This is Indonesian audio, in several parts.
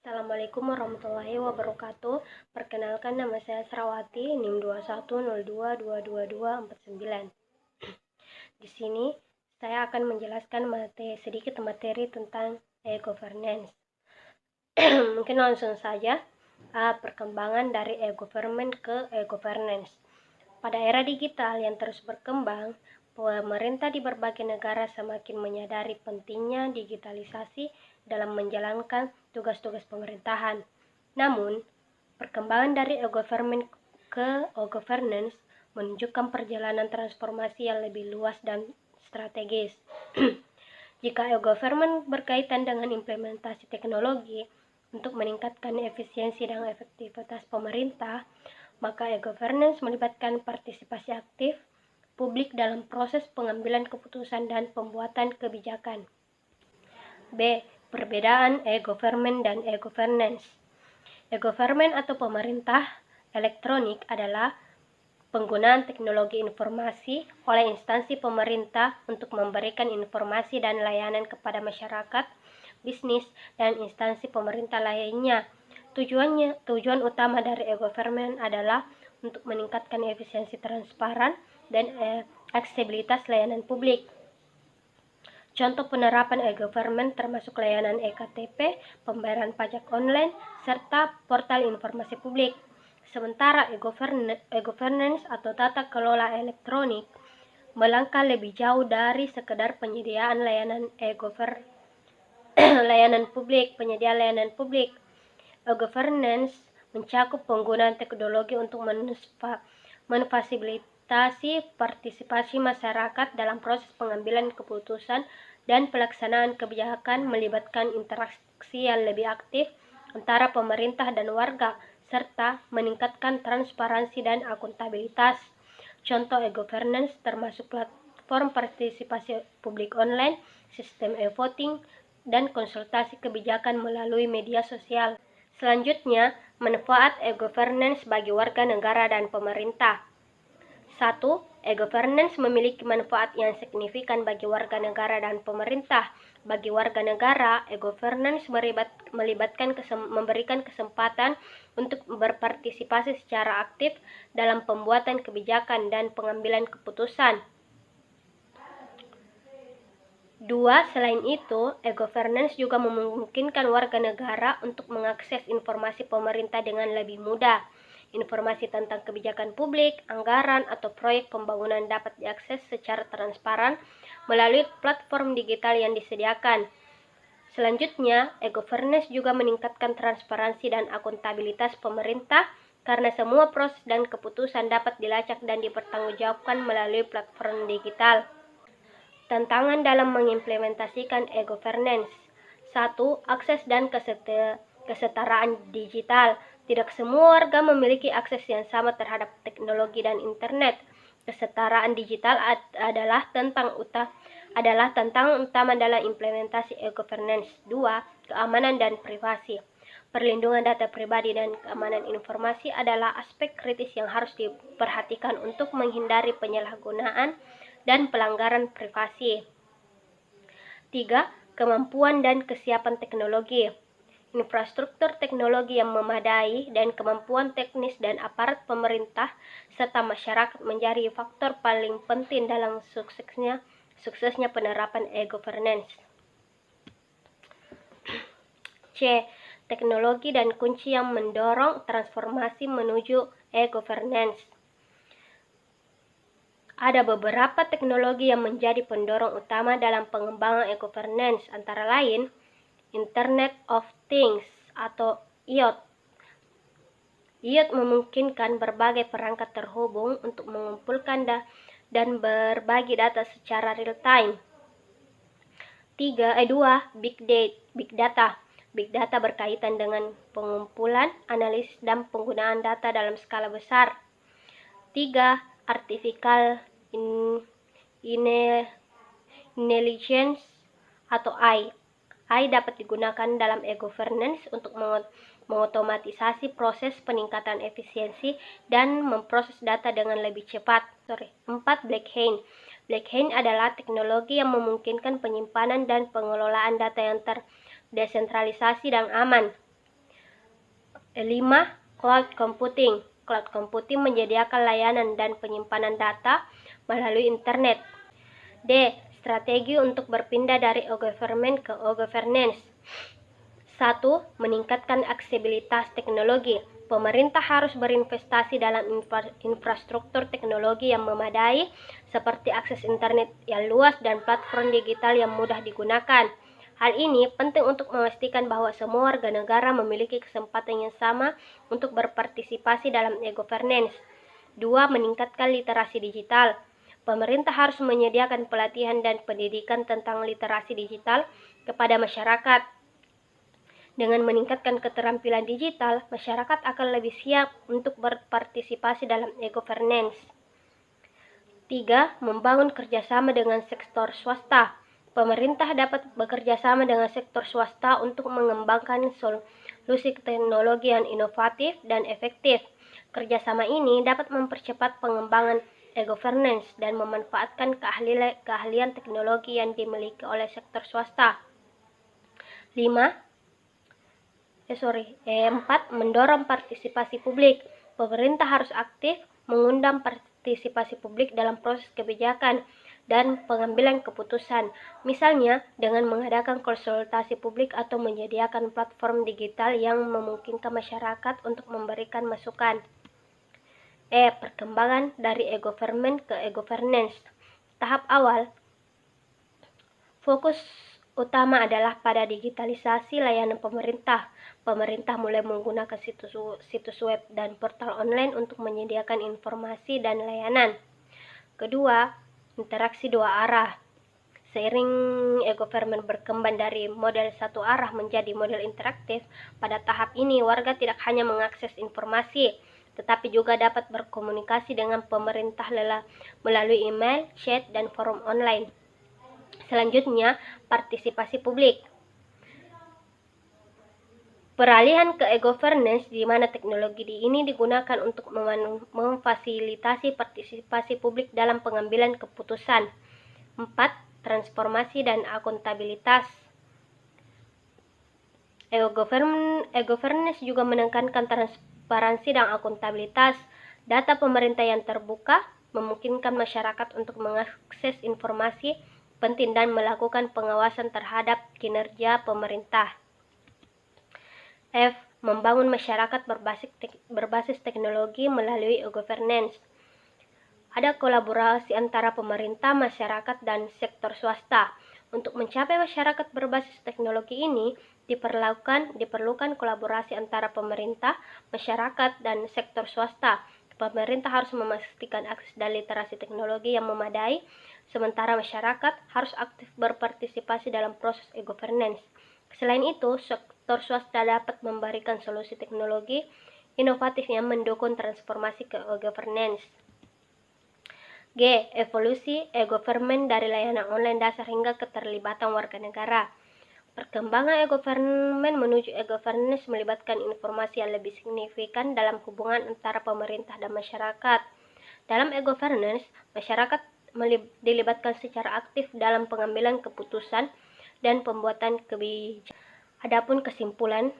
Assalamualaikum warahmatullahi wabarakatuh. Perkenalkan, nama saya Srawati, NIM 2102222249. Di sini saya akan menjelaskan sedikit materi tentang e-governance. Mungkin langsung saja, perkembangan dari e-government ke e-governance. Pada era digital yang terus berkembang, pemerintah di berbagai negara semakin menyadari pentingnya digitalisasi dalam menjalankan tugas-tugas pemerintahan. Namun, perkembangan dari e-government ke e-governance menunjukkan perjalanan transformasi yang lebih luas dan strategis. Jika e-government berkaitan dengan implementasi teknologi untuk meningkatkan efisiensi dan efektivitas pemerintah, maka e-governance melibatkan partisipasi aktif publik dalam proses pengambilan keputusan dan pembuatan kebijakan. B. Perbedaan e-government dan e-governance. E-government atau pemerintah elektronik adalah penggunaan teknologi informasi oleh instansi pemerintah untuk memberikan informasi dan layanan kepada masyarakat, bisnis, dan instansi pemerintah lainnya. Tujuan utama dari e-government adalah untuk meningkatkan efisiensi, transparan, dan aksesibilitas layanan publik. Contoh penerapan e-government termasuk layanan e-KTP, pembayaran pajak online, serta portal informasi publik. Sementara e-governance atau tata kelola elektronik melangkah lebih jauh dari sekedar penyediaan layanan layanan publik. E-governance mencakup penggunaan teknologi untuk memfasilitasi partisipasi masyarakat dalam proses pengambilan keputusan dan pelaksanaan kebijakan, melibatkan interaksi yang lebih aktif antara pemerintah dan warga, serta meningkatkan transparansi dan akuntabilitas. Contoh e-governance termasuk platform partisipasi publik online, sistem e-voting, dan konsultasi kebijakan melalui media sosial. Selanjutnya, manfaat e-governance bagi warga negara dan pemerintah. 1. E-governance memiliki manfaat yang signifikan bagi warga negara dan pemerintah. Bagi warga negara, e-governance memberikan kesempatan untuk berpartisipasi secara aktif dalam pembuatan kebijakan dan pengambilan keputusan. 2. Selain itu, e-governance juga memungkinkan warga negara untuk mengakses informasi pemerintah dengan lebih mudah. Informasi tentang kebijakan publik, anggaran, atau proyek pembangunan dapat diakses secara transparan melalui platform digital yang disediakan. Selanjutnya, e-governance juga meningkatkan transparansi dan akuntabilitas pemerintah karena semua proses dan keputusan dapat dilacak dan dipertanggungjawabkan melalui platform digital. Tantangan dalam mengimplementasikan e-governance. 1. Akses dan kesetaraan digital. Tidak semua warga memiliki akses yang sama terhadap teknologi dan internet. Kesetaraan digital adalah tantangan utama dalam implementasi e-governance. 2. Keamanan dan privasi. Perlindungan data pribadi dan keamanan informasi adalah aspek kritis yang harus diperhatikan untuk menghindari penyalahgunaan dan pelanggaran privasi. 3. Kemampuan dan kesiapan teknologi. Infrastruktur teknologi yang memadai dan kemampuan teknis dan aparat pemerintah serta masyarakat menjadi faktor paling penting dalam suksesnya penerapan e-governance. C. Teknologi dan kunci yang mendorong transformasi menuju e-governance. Ada beberapa teknologi yang menjadi pendorong utama dalam pengembangan e-governance, antara lain Internet of Things atau IoT. IoT memungkinkan berbagai perangkat terhubung untuk mengumpulkan dan berbagi data secara real time. 2. Big Data. Big Data berkaitan dengan pengumpulan, analisis, dan penggunaan data dalam skala besar. 3. Artificial Intelligence atau AI. AI dapat digunakan dalam e-governance untuk mengotomatisasi proses peningkatan efisiensi dan memproses data dengan lebih cepat. 4. Blockchain. Blockchain adalah teknologi yang memungkinkan penyimpanan dan pengelolaan data yang terdesentralisasi dan aman. 5. Cloud computing. Cloud computing menyediakan layanan dan penyimpanan data melalui internet. D. Strategi untuk berpindah dari e-government ke e-governance. 1. Meningkatkan aksesibilitas teknologi. Pemerintah harus berinvestasi dalam infrastruktur teknologi yang memadai, seperti akses internet yang luas dan platform digital yang mudah digunakan. Hal ini penting untuk memastikan bahwa semua warga negara memiliki kesempatan yang sama untuk berpartisipasi dalam e-governance. 2. Meningkatkan literasi digital. Pemerintah harus menyediakan pelatihan dan pendidikan tentang literasi digital kepada masyarakat. Dengan meningkatkan keterampilan digital, masyarakat akan lebih siap untuk berpartisipasi dalam e-governance. 3. Membangun kerjasama dengan sektor swasta. Pemerintah dapat bekerja sama dengan sektor swasta untuk mengembangkan solusi teknologi yang inovatif dan efektif. Kerjasama ini dapat mempercepat pengembangan e-governance dan memanfaatkan keahlian teknologi yang dimiliki oleh sektor swasta. 4. Mendorong partisipasi publik. Pemerintah harus aktif mengundang partisipasi publik dalam proses kebijakan dan pengambilan keputusan, misalnya dengan mengadakan konsultasi publik atau menyediakan platform digital yang memungkinkan masyarakat untuk memberikan masukan. Perkembangan dari e-government ke e-governance. Tahap awal, fokus utama adalah pada digitalisasi layanan pemerintah. Pemerintah mulai menggunakan situs web dan portal online untuk menyediakan informasi dan layanan. Kedua, interaksi dua arah. Seiring e-government berkembang dari model satu arah menjadi model interaktif, pada tahap ini warga tidak hanya mengakses informasi, tetapi juga dapat berkomunikasi dengan pemerintah melalui email, chat, dan forum online. Selanjutnya, partisipasi publik. Peralihan ke e-governance di mana teknologi ini digunakan untuk memfasilitasi partisipasi publik dalam pengambilan keputusan. 4. Transformasi dan akuntabilitas. E-governance juga menekankan transparansi dan akuntabilitas. Data pemerintah yang terbuka memungkinkan masyarakat untuk mengakses informasi penting dan melakukan pengawasan terhadap kinerja pemerintah. Membangun masyarakat berbasis teknologi melalui e-governance. Ada kolaborasi antara pemerintah, masyarakat, dan sektor swasta. Untuk mencapai masyarakat berbasis teknologi ini, diperlukan kolaborasi antara pemerintah, masyarakat, dan sektor swasta. Pemerintah harus memastikan akses dan literasi teknologi yang memadai, sementara masyarakat harus aktif berpartisipasi dalam proses e-governance. Selain itu, sektor swasta dapat memberikan solusi teknologi inovatif yang mendukung transformasi ke e-governance. G. Evolusi e-government dari layanan online dasar hingga keterlibatan warga negara. Perkembangan e-government menuju e-governance melibatkan informasi yang lebih signifikan dalam hubungan antara pemerintah dan masyarakat. Dalam e-governance, masyarakat dilibatkan secara aktif dalam pengambilan keputusan dan pembuatan kebijakan. Adapun kesimpulan,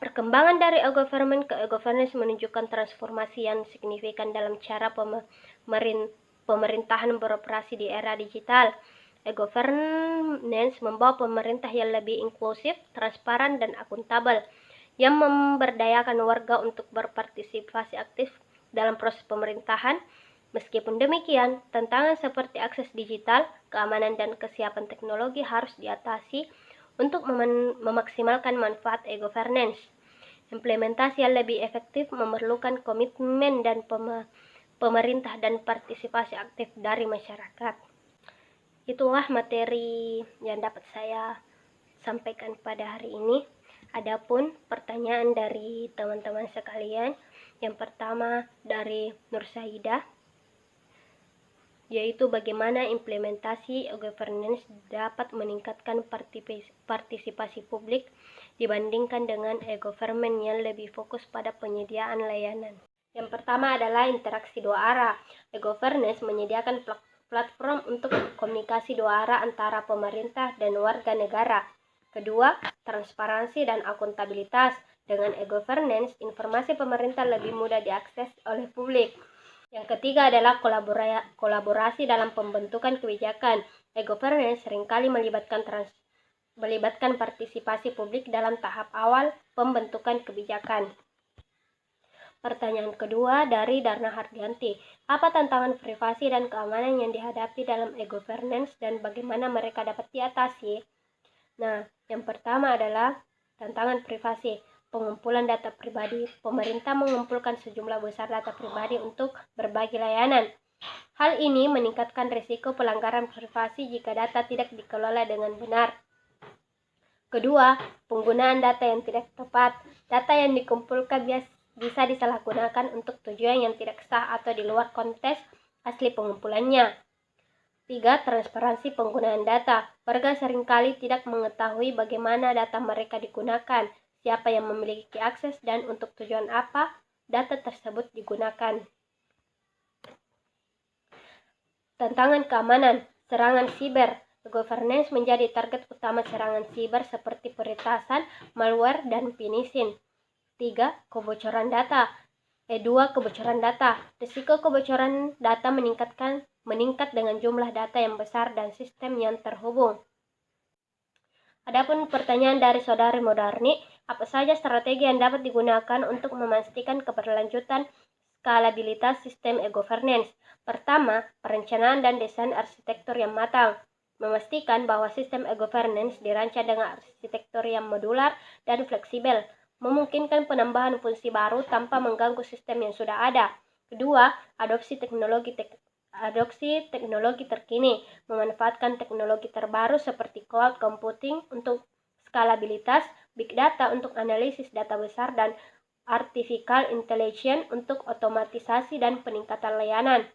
perkembangan dari e-government ke e-governance menunjukkan transformasi yang signifikan dalam cara pemerintahan beroperasi di era digital. E-governance membawa pemerintah yang lebih inklusif, transparan, dan akuntabel, yang memberdayakan warga untuk berpartisipasi aktif dalam proses pemerintahan. Meskipun demikian, tantangan seperti akses digital, keamanan, dan kesiapan teknologi harus diatasi untuk memaksimalkan manfaat e-governance. Implementasi yang lebih efektif memerlukan komitmen dan pemerintah dan partisipasi aktif dari masyarakat. Itulah materi yang dapat saya sampaikan pada hari ini. Adapun pertanyaan dari teman-teman sekalian, yang pertama dari Nur Saidah, yaitu bagaimana implementasi e-governance dapat meningkatkan partisipasi publik dibandingkan dengan e-government yang lebih fokus pada penyediaan layanan. Yang pertama adalah interaksi dua arah. E-governance menyediakan platform untuk komunikasi dua arah antara pemerintah dan warga negara. Kedua, transparansi dan akuntabilitas. Dengan e-governance, informasi pemerintah lebih mudah diakses oleh publik. Yang ketiga adalah kolaborasi dalam pembentukan kebijakan. E-governance seringkali melibatkan partisipasi publik dalam tahap awal pembentukan kebijakan. Pertanyaan kedua dari Darna Hardianti. Apa tantangan privasi dan keamanan yang dihadapi dalam e-governance dan bagaimana mereka dapat diatasi? Nah, yang pertama adalah tantangan privasi. Pengumpulan data pribadi. Pemerintah mengumpulkan sejumlah besar data pribadi untuk berbagai layanan. Hal ini meningkatkan risiko pelanggaran privasi jika data tidak dikelola dengan benar. Kedua, penggunaan data yang tidak tepat. Data yang dikumpulkan bisa disalahgunakan untuk tujuan yang tidak sah atau di luar konteks asli pengumpulannya. 3. Transparansi penggunaan data. Warga seringkali tidak mengetahui bagaimana data mereka digunakan, siapa yang memiliki akses, dan untuk tujuan apa data tersebut digunakan. Tantangan keamanan, serangan siber. Governance menjadi target utama serangan siber seperti peretasan, malware, dan phishing. 3. Kebocoran data. 2. Kebocoran data. Risiko kebocoran data meningkat dengan jumlah data yang besar dan sistem yang terhubung. Adapun pertanyaan dari Saudari Modarni, apa saja strategi yang dapat digunakan untuk memastikan keberlanjutan skalabilitas sistem e-governance? Pertama, perencanaan dan desain arsitektur yang matang. Memastikan bahwa sistem e-governance dirancang dengan arsitektur yang modular dan fleksibel, memungkinkan penambahan fungsi baru tanpa mengganggu sistem yang sudah ada. Kedua, adopsi teknologi terkini, memanfaatkan teknologi terbaru seperti cloud computing untuk skalabilitas, big data untuk analisis data besar, dan artificial intelligence untuk otomatisasi dan peningkatan layanan.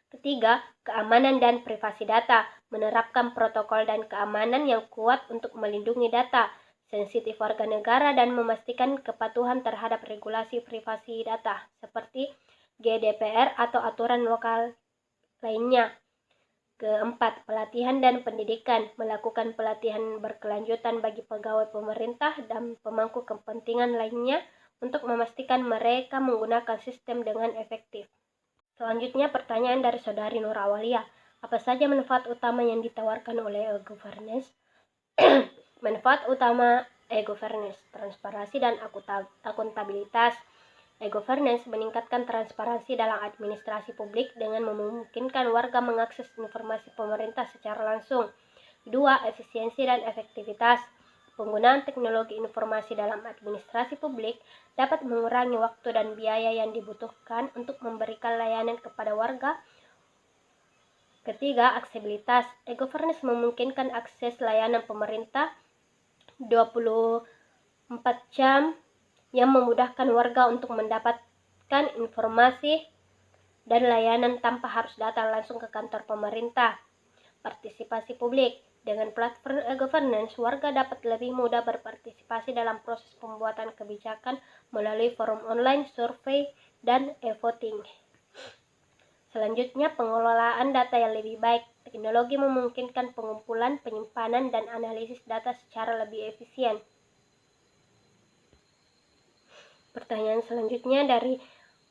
Ketiga, keamanan dan privasi data, menerapkan protokol dan keamanan yang kuat untuk melindungi data sensitif warga negara dan memastikan kepatuhan terhadap regulasi privasi data seperti GDPR atau aturan lokal lainnya. Keempat, pelatihan dan pendidikan, melakukan pelatihan berkelanjutan bagi pegawai pemerintah dan pemangku kepentingan lainnya untuk memastikan mereka menggunakan sistem dengan efektif. Selanjutnya pertanyaan dari Saudari Nur Awalia. Apa saja manfaat utama yang ditawarkan oleh e-governance? Manfaat utama e-governance, transparansi dan akuntabilitas. E-governance meningkatkan transparansi dalam administrasi publik dengan memungkinkan warga mengakses informasi pemerintah secara langsung. 2. Efisiensi dan efektivitas. Penggunaan teknologi informasi dalam administrasi publik dapat mengurangi waktu dan biaya yang dibutuhkan untuk memberikan layanan kepada warga. Ketiga, aksesibilitas. E-governance memungkinkan akses layanan pemerintah 24 jam yang memudahkan warga untuk mendapatkan informasi dan layanan tanpa harus datang langsung ke kantor pemerintah. Partisipasi publik. Dengan platform e-governance, warga dapat lebih mudah berpartisipasi dalam proses pembuatan kebijakan melalui forum online, survei, dan e-voting. Selanjutnya, pengelolaan data yang lebih baik. Teknologi memungkinkan pengumpulan, penyimpanan, dan analisis data secara lebih efisien. Pertanyaan selanjutnya dari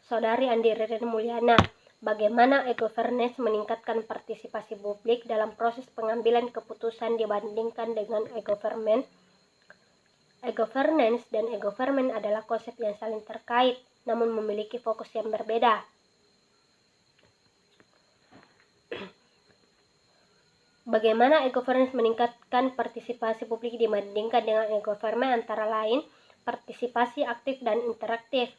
Saudari Andi Reden Mulyana. Bagaimana e-governance meningkatkan partisipasi publik dalam proses pengambilan keputusan dibandingkan dengan e-government? E-governance dan e-government adalah konsep yang saling terkait, namun memiliki fokus yang berbeda. Bagaimana e-governance meningkatkan partisipasi publik dibandingkan dengan e-government? Antara lain, partisipasi aktif dan interaktif.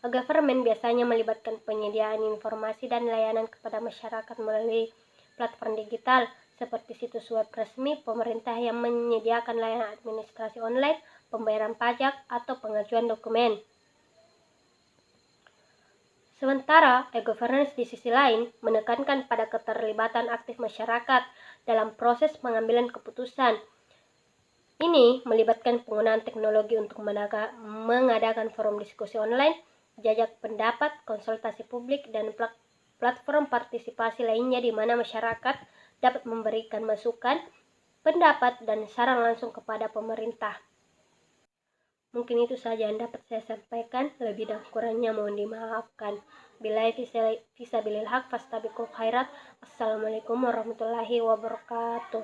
E-government biasanya melibatkan penyediaan informasi dan layanan kepada masyarakat melalui platform digital seperti situs web resmi pemerintah yang menyediakan layanan administrasi online, pembayaran pajak, atau pengajuan dokumen. Sementara, e-governance di sisi lain menekankan pada keterlibatan aktif masyarakat dalam proses pengambilan keputusan. Ini melibatkan penggunaan teknologi untuk mengadakan forum diskusi online, jajak pendapat, konsultasi publik, dan platform partisipasi lainnya di mana masyarakat dapat memberikan masukan, pendapat, dan saran langsung kepada pemerintah. Mungkin itu saja yang dapat saya sampaikan, lebih dan kurangnya mohon dimaafkan. Billahi fisabilil haq fastabiqul khairat. Assalamualaikum warahmatullahi wabarakatuh.